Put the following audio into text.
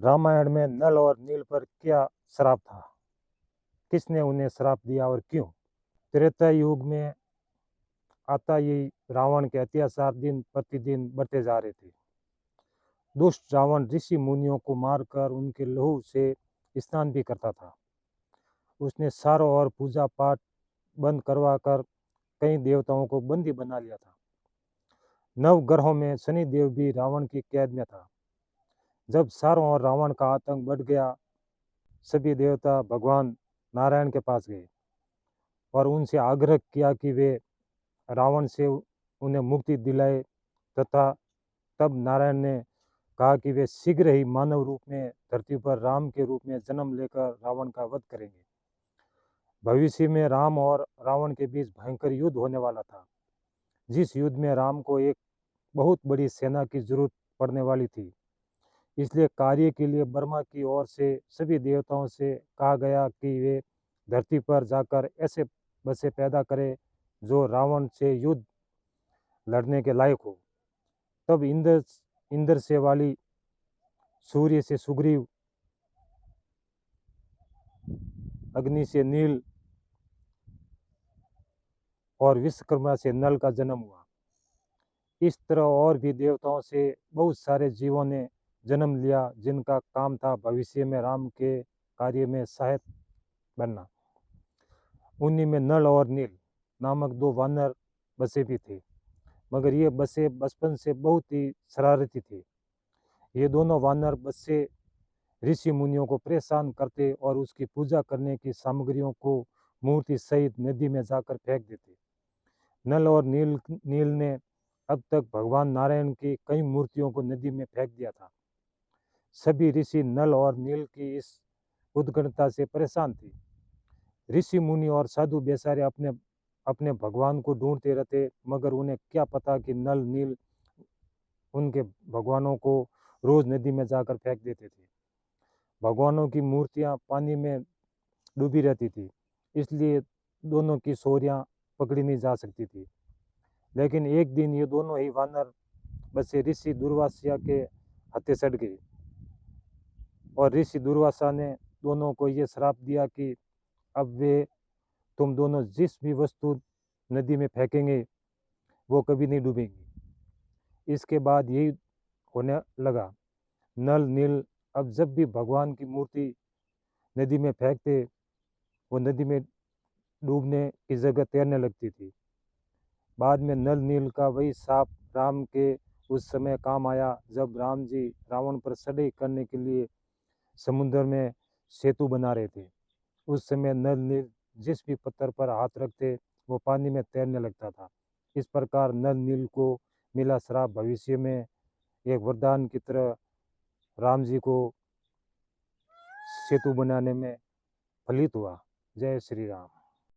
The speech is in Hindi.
रामायण में नल और नील पर क्या श्राप था? किसने उन्हें श्राप दिया और क्यों? त्रेता युग में आता ही रावण के अत्याचार दिन प्रतिदिन बढ़ते जा रहे थे। दुष्ट रावण ऋषि मुनियों को मारकर उनके लहू से स्नान भी करता था। उसने चारों ओर पूजा पाठ बंद करवा कर कई देवताओं को बंदी बना लिया था। नव ग्रहों में शनि देव भी रावण की कैद में था। जब चारों ओर रावण का आतंक बढ़ गया, सभी देवता भगवान नारायण के पास गए और उनसे आग्रह किया कि वे रावण से उन्हें मुक्ति दिलाए, तथा तब नारायण ने कहा कि वे शीघ्र ही मानव रूप में धरती पर राम के रूप में जन्म लेकर रावण का वध करेंगे। भविष्य में राम और रावण के बीच भयंकर युद्ध होने वाला था, जिस युद्ध में राम को एक बहुत बड़ी सेना की जरूरत पड़ने वाली थी। इसलिए कार्य के लिए ब्रह्मा की ओर से सभी देवताओं से कहा गया कि वे धरती पर जाकर ऐसे बसें पैदा करें जो रावण से युद्ध लड़ने के लायक हो। तब इंद्र से वाली, सूर्य से सुग्रीव, अग्नि से नील और विश्वकर्मा से नल का जन्म हुआ। इस तरह और भी देवताओं से बहुत सारे जीवों ने जन्म लिया, जिनका काम था भविष्य में राम के कार्य में सहायक बनना। उन्हीं में नल और नील नामक दो वानर बसे भी थे, मगर ये बसे बचपन से बहुत ही शरारती थे। ये दोनों वानर बसे ऋषि मुनियों को परेशान करते और उसकी पूजा करने की सामग्रियों को मूर्ति सहित नदी में जाकर फेंक देते। नल और नील ने अब तक भगवान नारायण की कई मूर्तियों को नदी में फेंक दिया था। सभी ऋषि नल और नील की इस उद्ग्रता से परेशान थे। ऋषि मुनि और साधु बेचारे अपने अपने भगवान को ढूंढते रहते, मगर उन्हें क्या पता कि नल नील उनके भगवानों को रोज नदी में जाकर फेंक देते थे। भगवानों की मूर्तियां पानी में डूबी रहती थी, इसलिए दोनों की शौर्यां पकड़ी नहीं जा सकती थी। लेकिन एक दिन ये दोनों ही वानर बसे ऋषि दुर्वासा के हत्थे चढ़ गए और ऋषि दुर्वासा ने दोनों को ये श्राप दिया कि अब वे तुम दोनों जिस भी वस्तु नदी में फेंकेंगे वो कभी नहीं डूबेंगी। इसके बाद यही होने लगा। नल नील अब जब भी भगवान की मूर्ति नदी में फेंकते, वो नदी में डूबने की जगह तैरने लगती थी। बाद में नल नील का वही साप राम के उस समय काम आया, जब राम जी रावण पर चढ़ाई करने के लिए समुद्र में सेतु बना रहे थे। उस समय नल नील जिस भी पत्थर पर हाथ रखते वो पानी में तैरने लगता था। इस प्रकार नल नील को मिला श्राप भविष्य में एक वरदान की तरह राम जी को सेतु बनाने में फलित हुआ। जय श्री राम।